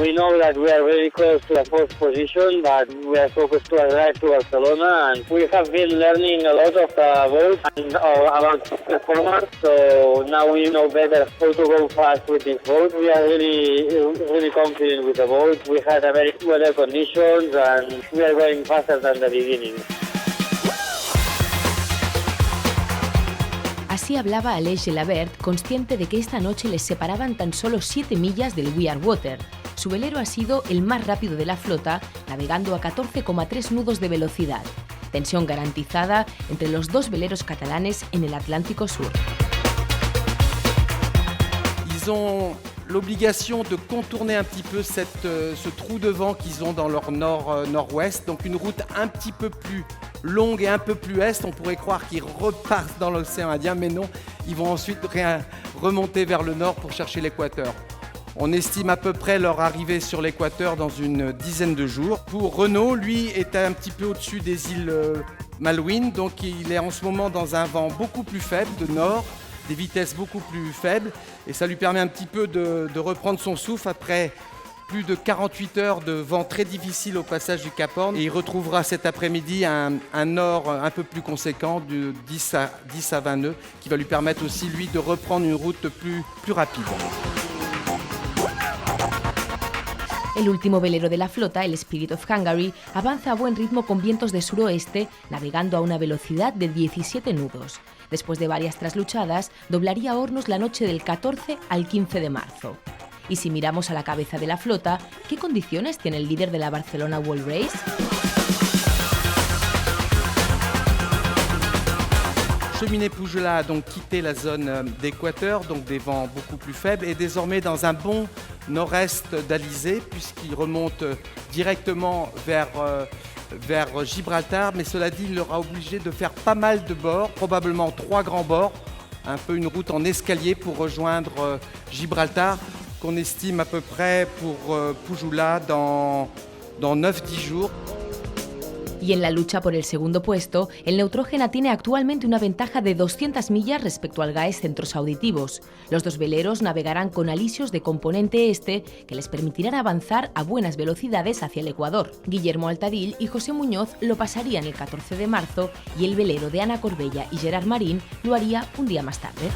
We know that we are very close to the fourth position, but we are focused to arrive to Barcelona, and we have been learning a lot of the boat and about performance, so now we know better how to go fast with this boat. We are really confident with the boat. We had a very weather conditions, and we are going faster than the beginning. Así hablaba Aleix Gelabert, consciente de que esta noche les separaban tan solo 7 millas del We Are Water. Su velero ha sido el más rápido de la flota, navegando a 14,3 nudos de velocidad. Tensión garantizada entre los dos veleros catalanes en el Atlántico Sur. Ils ont l'obligation de contourner un petit peu ce trou de vent qu'ils ont dans leur nord-ouest, donc une route un petit peu plus longue et un peu plus est. On pourrait croire qu'ils repartent dans l'océan Indien, mais non, ils vont ensuite remonter vers le nord pour chercher l'équateur. On estime à peu près leur arrivée sur l'équateur dans une dizaine de jours. Pour Renault, lui, est un petit peu au-dessus des îles Malouines, donc il est en ce moment dans un vent beaucoup plus faible de nord, des vitesses beaucoup plus faibles, et ça lui permet un petit peu de reprendre son souffle après plus de 48 heures de vent très difficile au passage du Cap Horn. Et il retrouvera cet après-midi un nord un peu plus conséquent, de 10 à 20 nœuds, qui va lui permettre aussi, lui, de reprendre une route plus rapide. El último velero de la flota, el Spirit of Hungary, avanza a buen ritmo con vientos de suroeste, navegando a una velocidad de 17 nudos. Después de varias trasluchadas, doblaría Hornos la noche del 14 al 15 de marzo. Y si miramos a la cabeza de la flota, ¿qué condiciones tiene el líder de la Barcelona World Race? Cheminée Poujola a donc quitté la zone d'équateur, donc des vents beaucoup plus faibles, et désormais dans un bon nord-est d'Alizé, puisqu'il remonte directement vers Gibraltar, mais cela dit, il aura obligé de faire pas mal de bords, probablement 3 grands bords, un peu une route en escalier pour rejoindre Gibraltar, qu'on estime à peu près pour Poujola dans 9-10 jours. Y en la lucha por el segundo puesto, el Neutrógena tiene actualmente una ventaja de 200 millas respecto al GAES Centros Auditivos. Los dos veleros navegarán con alisios de componente este que les permitirán avanzar a buenas velocidades hacia el Ecuador. Guillermo Altadil y José Muñoz lo pasarían el 14 de marzo y el velero de Ana Corbella y Gerard Marín lo haría un día más tarde.